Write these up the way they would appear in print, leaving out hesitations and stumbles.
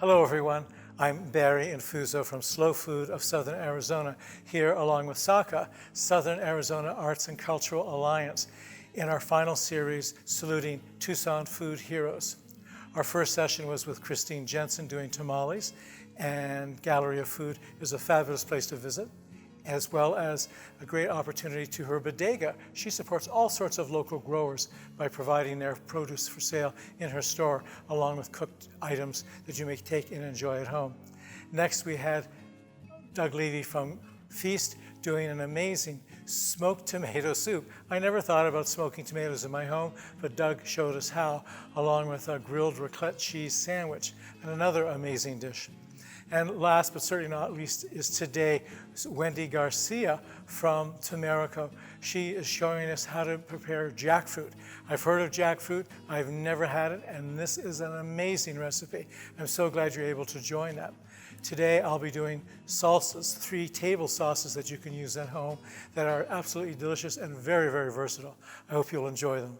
Hello everyone, I'm Barry Infuso from Slow Food of Southern Arizona, here along with SAACA, Southern Arizona Arts and Cultural Alliance, in our final series saluting Tucson food heroes. Our first session was with Christine Jensen doing tamales, and Gallery of Food is a fabulous place to visit, as well as a great opportunity to her bodega. She supports all sorts of local growers by providing their produce for sale in her store, along with cooked items that you may take and enjoy at home. Next, we had Doug Levy from Feast doing an amazing smoked tomato soup. I never thought about smoking tomatoes in my home, but Doug showed us how, along with a grilled raclette cheese sandwich and another amazing dish. And last but certainly not least is today Wendy Garcia from Tumerico. She is showing us how to prepare jackfruit. I've heard of jackfruit, I've never had it, and this is an amazing recipe. I'm so glad you're able to join that. Today I'll be doing salsas, 3 table sauces that you can use at home that are absolutely delicious and very, very versatile. I hope you'll enjoy them.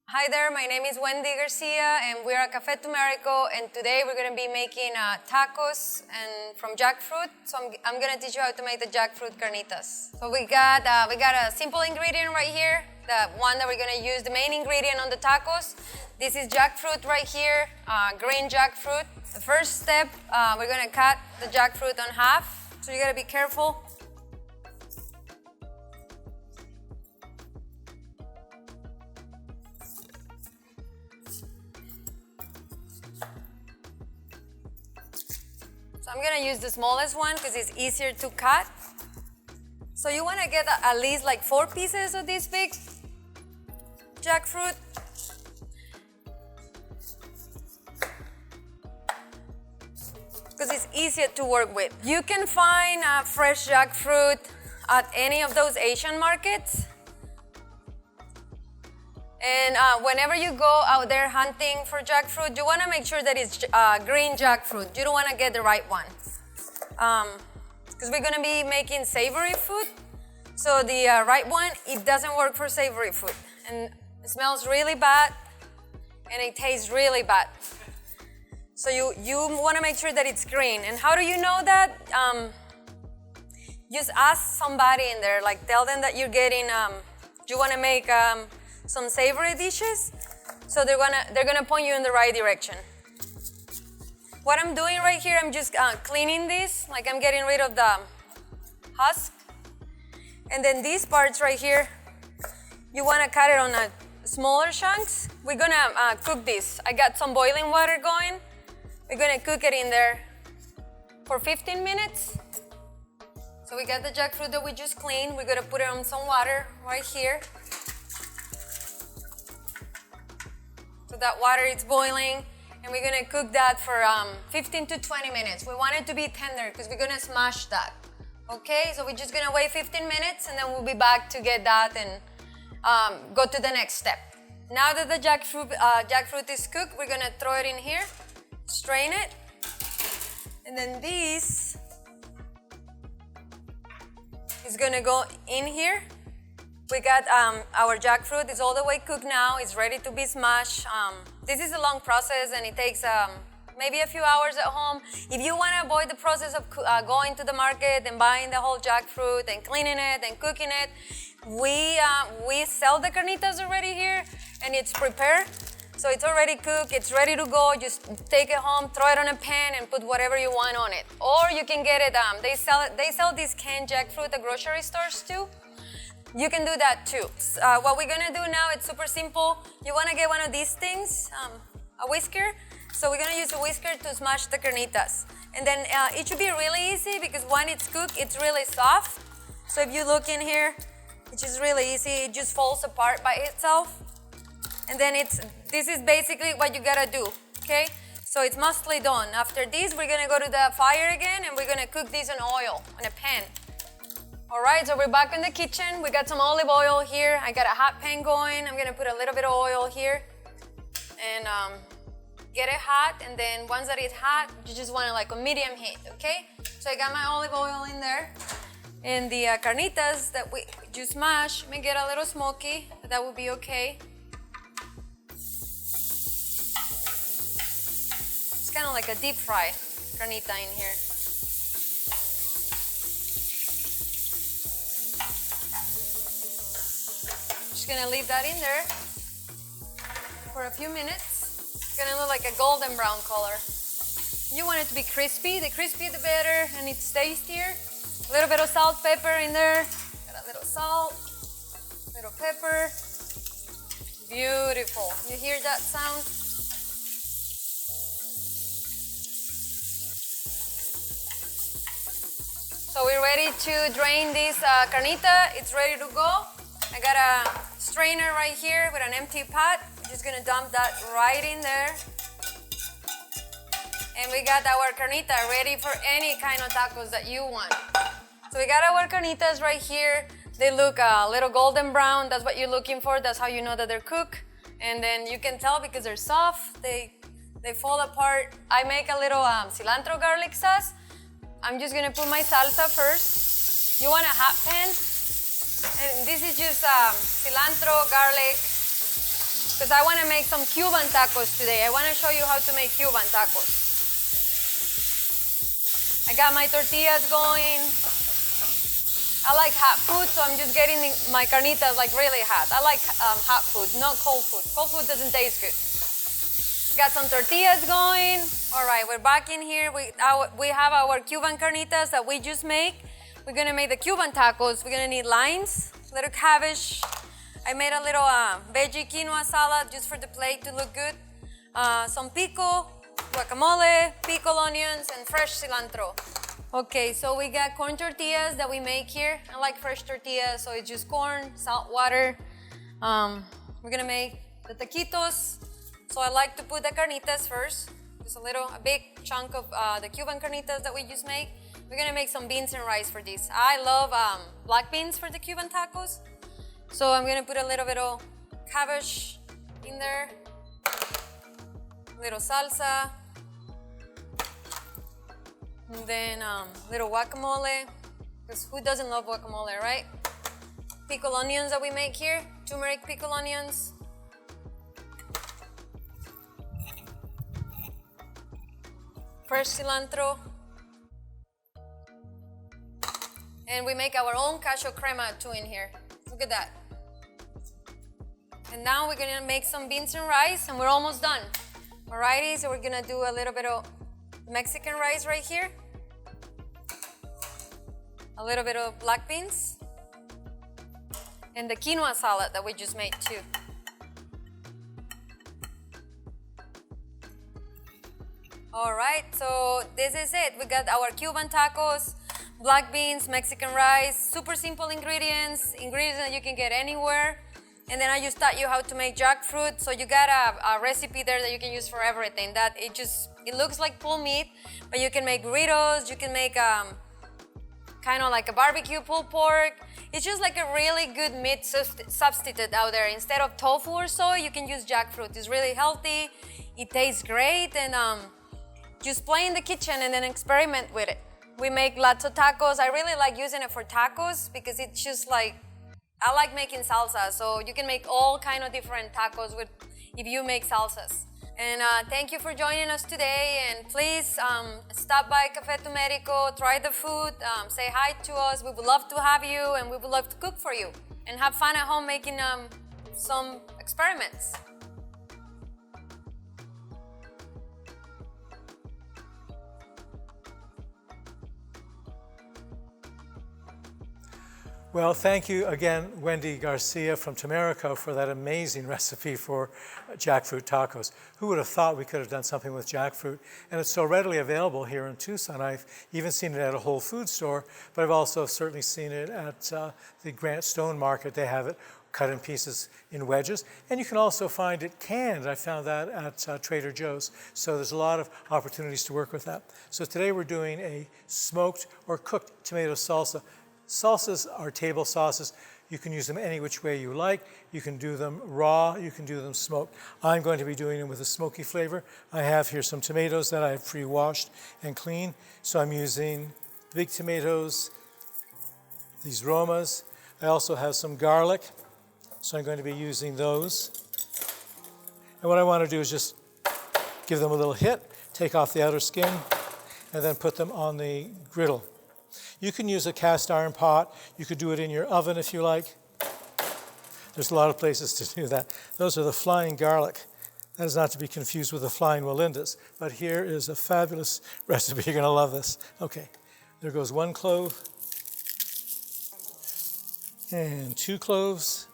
Hi there, my name is Wendy Garcia and we're at Café Tumerico, and today we're going to be making tacos and from jackfruit. So I'm going to teach you how to make the jackfruit carnitas. So we got a simple ingredient right here, the one that we're going to use, the main ingredient on the tacos. This is jackfruit right here, green jackfruit. The first step, we're going to cut the jackfruit on half, so you got to be careful. So I'm gonna use the smallest one because it's easier to cut. So you wanna get at least like 4 pieces of this big jackfruit. Because it's easier to work with. You can find fresh jackfruit at any of those Asian markets. And whenever you go out there hunting for jackfruit, you want to make sure that it's green jackfruit. You don't want to get the right one. Because we're going to be making savory food. So the right one, it doesn't work for savory food. And it smells really bad, and it tastes really bad. So you want to make sure that it's green. And how do you know that? Just ask somebody in there, like tell them that you're getting, you want to make some savory dishes, so they're gonna point you in the right direction. What I'm doing right here, I'm just cleaning this, like I'm getting rid of the husk. And then these parts right here, you wanna cut it on smaller chunks. We're gonna cook this. I got some boiling water going. We're gonna cook it in there for 15 minutes. So we got the jackfruit that we just cleaned. We're gonna put it on some water right here. So that water is boiling, and we're gonna cook that for 15 to 20 minutes. We want it to be tender because we're gonna smash that. Okay, so we're just gonna wait 15 minutes and then we'll be back to get that and go to the next step. Now that the jackfruit is cooked, we're gonna throw it in here, strain it, and then this is gonna go in here. We got our jackfruit, it's all the way cooked now, it's ready to be smashed. This is a long process and it takes maybe a few hours at home. If you want to avoid the process of going to the market and buying the whole jackfruit and cleaning it and cooking it, we sell the carnitas already here and it's prepared. So it's already cooked, it's ready to go. Just take it home, throw it on a pan and put whatever you want on it. Or you can get it, they sell this canned jackfruit at grocery stores too. You can do that too. What we're gonna do now, it's super simple. You wanna get one of these things, a whisker. So we're gonna use a whisker to smash the carnitas. And then it should be really easy because when it's cooked, it's really soft. So if you look in here, it's just really easy. It just falls apart by itself. And then this is basically what you gotta do, okay? So it's mostly done. After this, we're gonna go to the fire again and we're gonna cook this in oil, in a pan. All right, so we're back in the kitchen. We got some olive oil here. I got a hot pan going. I'm gonna put a little bit of oil here and get it hot. And then once that it's hot, you just want it like a medium heat, okay? So I got my olive oil in there. And the carnitas that we just mashed may get a little smoky, but that would be okay. kind of like a deep fry carnita in here. Just gonna leave that in there for a few minutes. It's gonna look like a golden brown color. You want it to be crispy. The crispier the better, and it's tastier. A little bit of salt, pepper in there. Got a little salt, little pepper. Beautiful. You hear that sound? So we're ready to drain this carnita. It's ready to go. I got a strainer right here with an empty pot. I'm just gonna dump that right in there. And we got our carnita ready for any kind of tacos that you want. So we got our carnitas right here. They look a little golden brown. That's what you're looking for. That's how you know that they're cooked. And then you can tell because they're soft. They fall apart. I make a little cilantro garlic sauce. I'm just gonna put my salsa first. You want a hot pan? And this is just cilantro, garlic, because I want to make some Cuban tacos today. I want to show you how to make Cuban tacos. I got my tortillas going. I like hot food, so I'm just getting my carnitas like really hot. I like hot food, not cold food. Cold food doesn't taste good. Got some tortillas going. All right, we're back in here. We have our Cuban carnitas that we just make. We're gonna make the Cuban tacos. We're gonna need limes, a little cabbage. I made a little veggie quinoa salad just for the plate to look good. Some pico, guacamole, pickled onions, and fresh cilantro. Okay, so we got corn tortillas that we make here. I like fresh tortillas, so it's just corn, salt, water. We're gonna make the taquitos. So I like to put the carnitas first. Just a big chunk of the Cuban carnitas that we just make. We're gonna make some beans and rice for this. I love black beans for the Cuban tacos. So I'm gonna put a little bit of cabbage in there, a little salsa, and then little guacamole, because who doesn't love guacamole, right? Pickled onions that we make here, turmeric pickled onions. Fresh cilantro. And we make our own cashew crema too in here. Look at that. And now we're gonna make some beans and rice, and we're almost done. Alrighty, so we're gonna do a little bit of Mexican rice right here. A little bit of black beans. And the quinoa salad that we just made too. Alright, so this is it. We got our Cuban tacos, black beans, Mexican rice, super simple ingredients that you can get anywhere. And then I just taught you how to make jackfruit. So you got a recipe there that you can use for everything. That it looks like pulled meat, but you can make burritos, you can make kind of like a barbecue pulled pork. It's just like a really good meat substitute out there. Instead of tofu or soy, you can use jackfruit. It's really healthy, it tastes great, and just play in the kitchen and then experiment with it. We make lots of tacos. I really like using it for tacos because it's just like, I like making salsa, so you can make all kind of different tacos if you make salsas. And thank you for joining us today, and please stop by Café Tumerico, try the food, say hi to us. We would love to have you, and we would love to cook for you and have fun at home making some experiments. Well, thank you again, Wendy Garcia from Tumerico, for that amazing recipe for jackfruit tacos. Who would have thought we could have done something with jackfruit? And it's so readily available here in Tucson. I've even seen it at a Whole Foods store, but I've also certainly seen it at the Grant Stone Market. They have it cut in pieces in wedges. And you can also find it canned. I found that at Trader Joe's. So there's a lot of opportunities to work with that. So today we're doing a smoked or cooked tomato salsa. Salsas are table sauces. You can use them any which way you like. You can do them raw, you can do them smoked. I'm going to be doing them with a smoky flavor. I have here some tomatoes that I've pre-washed and cleaned. So I'm using big tomatoes, these Romas. I also have some garlic, so I'm going to be using those. And what I want to do is just give them a little hit. take off the outer skin, and then put them on the griddle. You can use a cast iron pot. You could do it in your oven if you like. There's a lot of places to do that. Those are the flying garlic. That is not to be confused with the flying Melindas. But here is a fabulous recipe. You're going to love this. Okay, there goes 1 clove and 2 cloves.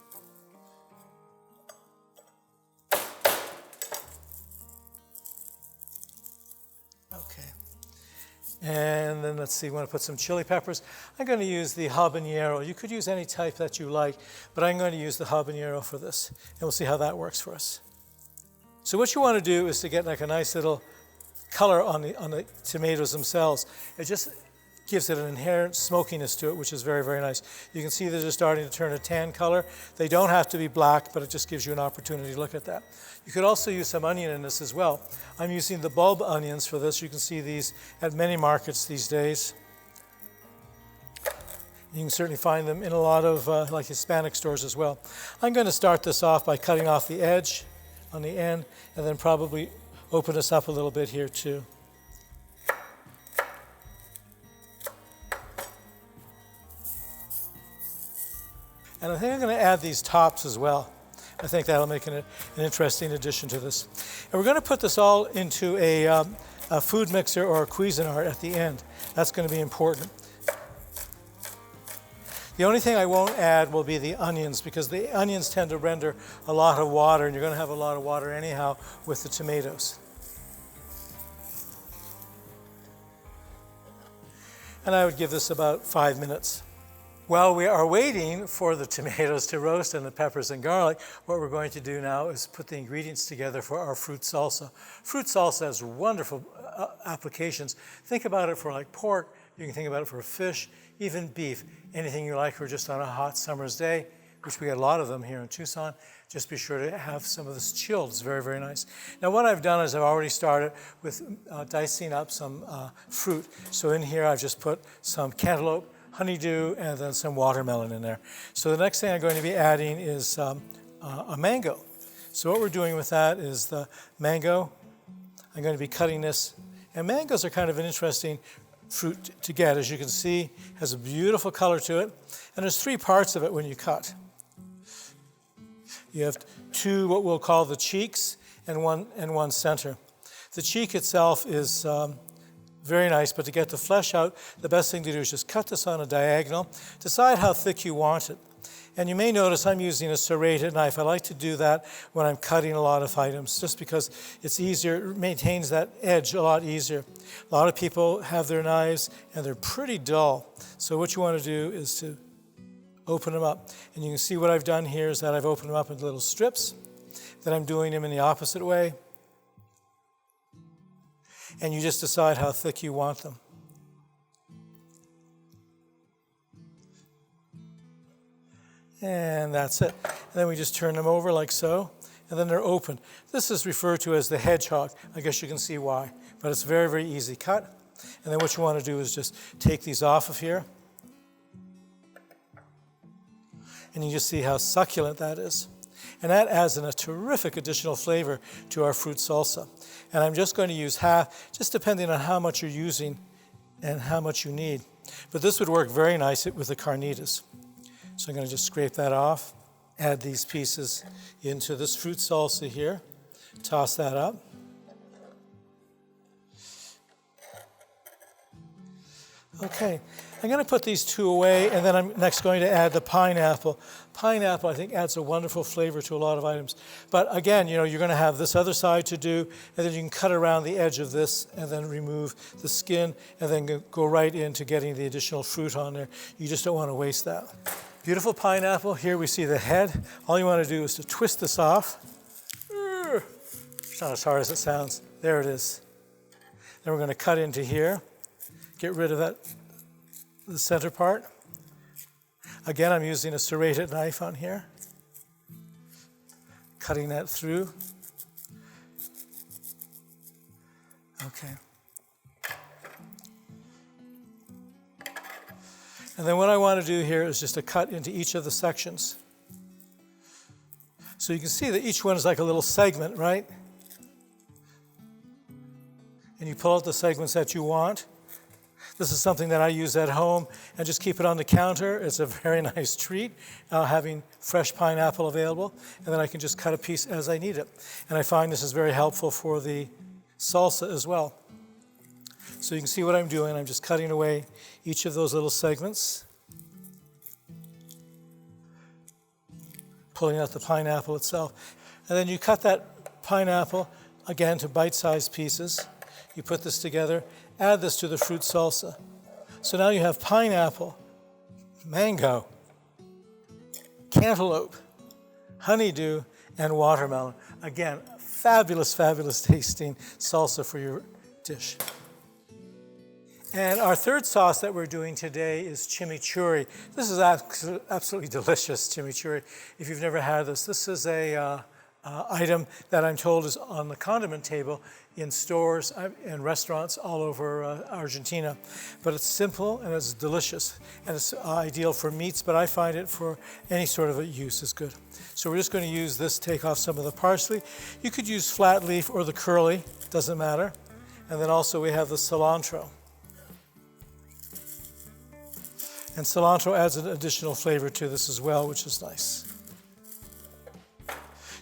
And then let's see, we want to put some chili peppers. I'm going to use the habanero. You could use any type that you like, but I'm going to use the habanero for this. And we'll see how that works for us. So what you want to do is to get like a nice little color on the tomatoes themselves. It just gives it an inherent smokiness to it, which is very, very nice. You can see that they're starting to turn a tan color. They don't have to be black, but it just gives you an opportunity to look at that. You could also use some onion in this as well. I'm using the bulb onions for this. You can see these at many markets these days. You can certainly find them in a lot of like Hispanic stores as well. I'm going to start this off by cutting off the edge on the end, and then probably open this up a little bit here too. And I think I'm going to add these tops as well. I think that'll make an interesting addition to this. And we're going to put this all into a food mixer or a Cuisinart at the end. That's going to be important. The only thing I won't add will be the onions, because the onions tend to render a lot of water, and you're going to have a lot of water anyhow with the tomatoes. And I would give this about 5 minutes. While we are waiting for the tomatoes to roast and the peppers and garlic, what we're going to do now is put the ingredients together for our fruit salsa. Fruit salsa has wonderful applications. Think about it for like pork. You can think about it for fish, even beef, anything you like, or just on a hot summer's day, which we get a lot of them here in Tucson. Just be sure to have some of this chilled. It's very, very nice. Now what I've done is I've already started with dicing up some fruit. So in here I've just put some cantaloupe, honeydew, and then some watermelon in there. So the next thing I'm going to be adding is a mango. So what we're doing with that is the mango. I'm going to be cutting this. And mangoes are kind of an interesting fruit to get. As you can see, it has a beautiful color to it. And there's 3 parts of it when you cut. You have 2 what we'll call the cheeks and one center. The cheek itself is very nice, but to get the flesh out, the best thing to do is just cut this on a diagonal. Decide how thick you want it. And you may notice I'm using a serrated knife. I like to do that when I'm cutting a lot of items, just because it's easier, it maintains that edge a lot easier. A lot of people have their knives and they're pretty dull. So what you want to do is to open them up. And you can see what I've done here is that I've opened them up into little strips. Then I'm doing them in the opposite way. And you just decide how thick you want them. And that's it. And then we just turn them over like so, and then they're open. This is referred to as the hedgehog. I guess you can see why, but it's very, very easy cut. And then what you want to do is just take these off of here. And you just see how succulent that is. And that adds a terrific additional flavor to our fruit salsa. And I'm just going to use half, just depending on how much you're using and how much you need. But this would work very nice with the carnitas. So I'm going to just scrape that off, add these pieces into this fruit salsa here, toss that up. Okay, I'm going to put these 2 away, and then I'm next going to add the pineapple. Pineapple, I think, adds a wonderful flavor to a lot of items. But again, you know, you're going to have this other side to do, and then you can cut around the edge of this and then remove the skin and then go right into getting the additional fruit on there. You just don't want to waste that. Beautiful pineapple. Here we see the head. All you want to do is to twist this off. It's not as hard as it sounds. There it is. Then we're going to cut into here. Get rid of that, the center part. Again, I'm using a serrated knife on here. Cutting that through. Okay. And then what I want to do here is just to cut into each of the sections. So you can see that each one is like a little segment, right? and you pull out the segments that you want. This is something that I use at home and just keep it on the counter. It's a very nice treat, having fresh pineapple available, and then I can just cut a piece as I need it. And I find this is very helpful for the salsa as well. So you can see what I'm doing. I'm just cutting away each of those little segments, pulling out the pineapple itself. And then you cut that pineapple, again, to bite-sized pieces. You put this together, add this to the fruit salsa. So now you have pineapple, mango, cantaloupe, honeydew, and watermelon. Again, fabulous, fabulous tasting salsa for your dish. And our third sauce that we're doing today is chimichurri. This is absolutely delicious chimichurri. If you've never had this, this is a item that I'm told is on the condiment table in stores and restaurants all over Argentina. But it's simple and it's delicious, and it's ideal for meats, but I find it for any sort of a use is good. So we're just going to use this, take off some of the parsley. You could use flat leaf or the curly, doesn't matter. And then also we have the cilantro. And cilantro adds an additional flavor to this as well, which is nice.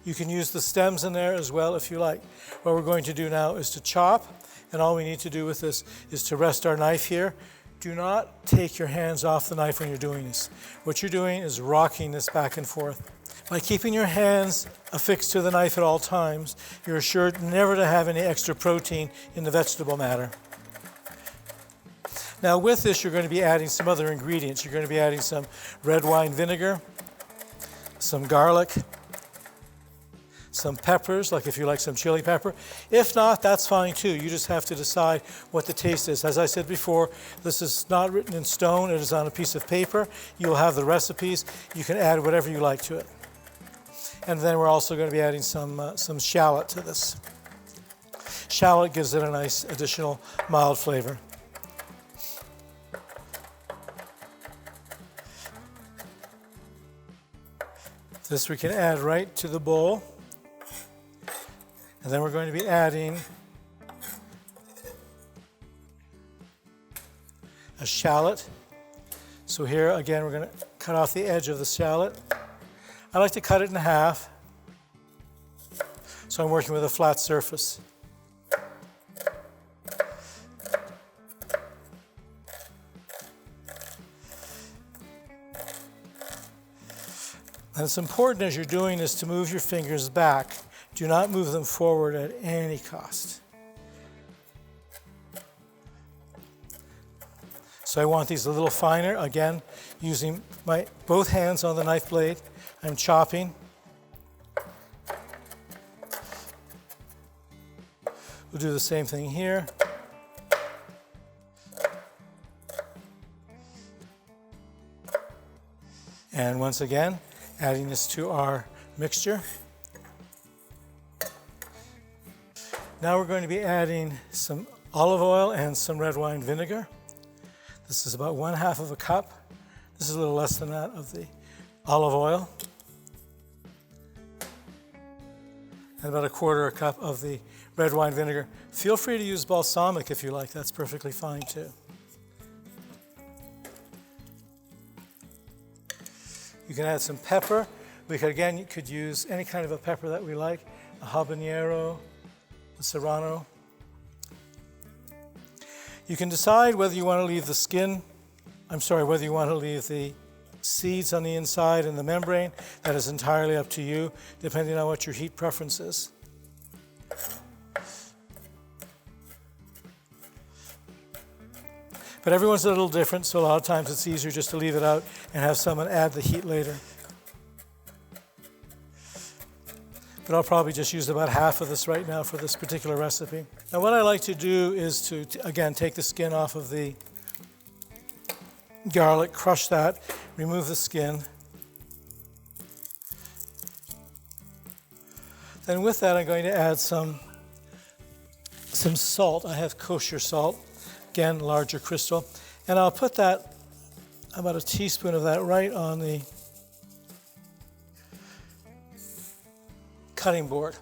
You can use the stems in there as well if you like. What we're going to do now is to chop, and all we need to do with this is to rest our knife here. Do not take your hands off the knife when you're doing this. What you're doing is rocking this back and forth. By keeping your hands affixed to the knife at all times, you're assured never to have any extra protein in the vegetable matter. Now with this, you're going to be adding some other ingredients. You're going to be adding some red wine vinegar, some garlic, some peppers, like if you like some chili pepper. If not, that's fine too. You just have to decide what the taste is. As I said before, this is not written in stone. It is on a piece of paper. You'll have the recipes. You can add whatever you like to it. And then we're also going to be adding some shallot to this. Shallot gives it a nice additional mild flavor. This we can add right to the bowl. And then we're going to be adding a shallot. So here again, we're going to cut off the edge of the shallot. I like to cut it in half, so I'm working with a flat surface. And it's important as you're doing this to move your fingers back. Do not move them forward at any cost. So I want these a little finer. Again, using my both hands on the knife blade, I'm chopping. We'll do the same thing here. And once again, adding this to our mixture. Now we're going to be adding some olive oil and some red wine vinegar. This is about 1/2 cup. This is a little less than that of the olive oil. And about 1/4 cup of the red wine vinegar. Feel free to use balsamic if you like. That's perfectly fine too. You can add some pepper. You could use any kind of a pepper that we like, a habanero, a serrano. You can decide whether you want to leave whether you want to leave the seeds on the inside and the membrane. That is entirely up to you, depending on what your heat preference is. But everyone's a little different, so a lot of times it's easier just to leave it out and have someone add the heat later. But I'll probably just use about half of this right now for this particular recipe. Now what I like to do is to again, take the skin off of the garlic, crush that, remove the skin. Then with that, I'm going to add some salt. I have kosher salt, again, larger crystal. And I'll put that, about a teaspoon of that right on the cutting board.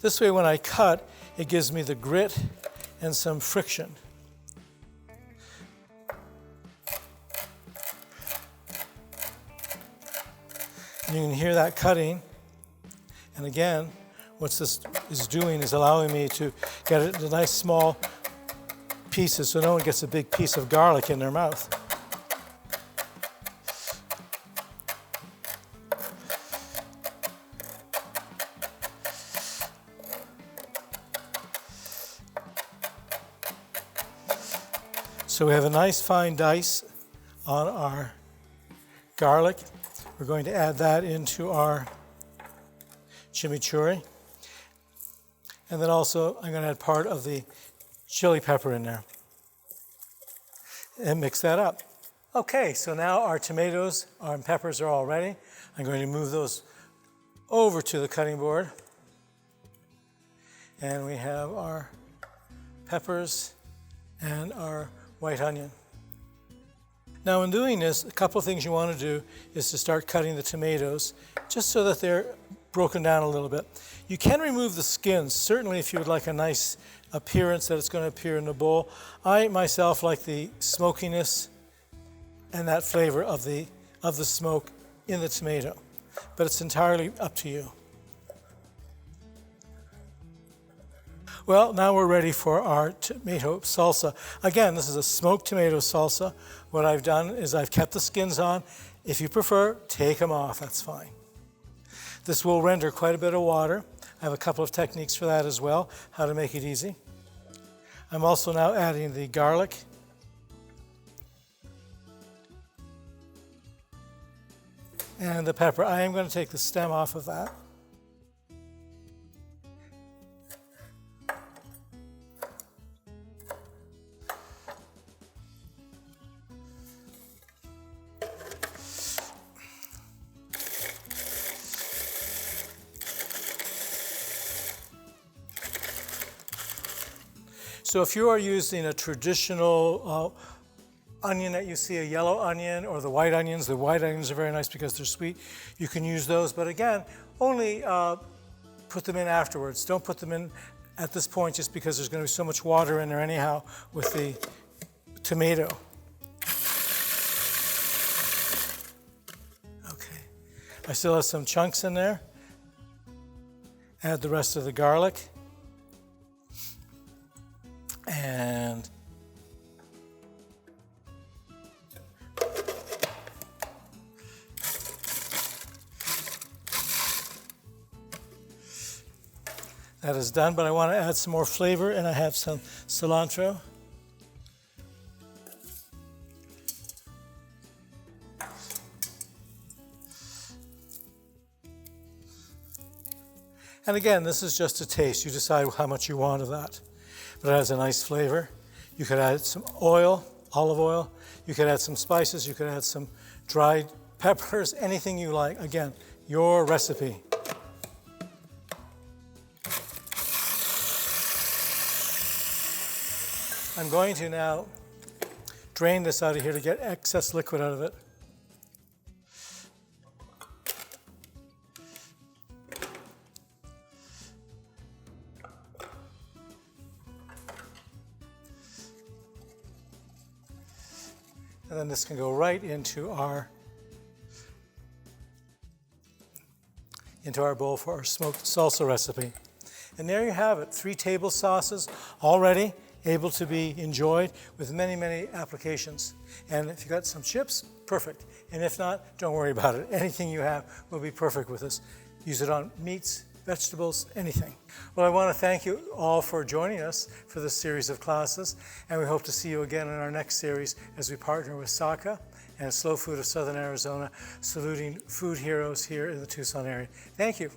This way when I cut, it gives me the grit and some friction. And you can hear that cutting. And again, what this is doing is allowing me to get it into nice small pieces so no one gets a big piece of garlic in their mouth. So we have a nice fine dice on our garlic. We're going to add that into our chimichurri. And then also I'm going to add part of the chili pepper in there. And mix that up. Okay, so now our tomatoes and peppers are all ready. I'm going to move those over to the cutting board. And we have our peppers and our white onion. Now in doing this, a couple of things you want to do is to start cutting the tomatoes just so that they're broken down a little bit. You can remove the skins, certainly if you would like a nice appearance that it's going to appear in the bowl. I myself like the smokiness and that flavor of the smoke in the tomato, but it's entirely up to you. Well, now we're ready for our tomato salsa. Again, this is a smoked tomato salsa. What I've done is I've kept the skins on. If you prefer, take them off, that's fine. This will render quite a bit of water. I have a couple of techniques for that as well, how to make it easy. I'm also now adding the garlic. And the pepper. I am going to take the stem off of that. So if you are using a traditional onion that you see, a yellow onion or the white onions are very nice because they're sweet. You can use those, but again, only put them in afterwards. Don't put them in at this point just because there's going to be so much water in there anyhow with the tomato. Okay, I still have some chunks in there. Add the rest of the garlic. And that is done, but I want to add some more flavor, and I have some cilantro. And again, this is just a taste. You decide how much you want of that. But it has a nice flavor. You could add some oil, olive oil. You could add some spices. You could add some dried peppers, anything you like. Again, your recipe. I'm going to now drain this out of here to get excess liquid out of it. And then this can go right into our bowl for our smoked salsa recipe. And there you have it, 3 table sauces already able to be enjoyed with many, many applications. And if you got some chips, perfect. And if not, don't worry about it. Anything you have will be perfect with this. Use it on meats, vegetables, anything. Well, I want to thank you all for joining us for this series of classes, and we hope to see you again in our next series as we partner with SAACA and Slow Food of Southern Arizona, saluting food heroes here in the Tucson area. Thank you.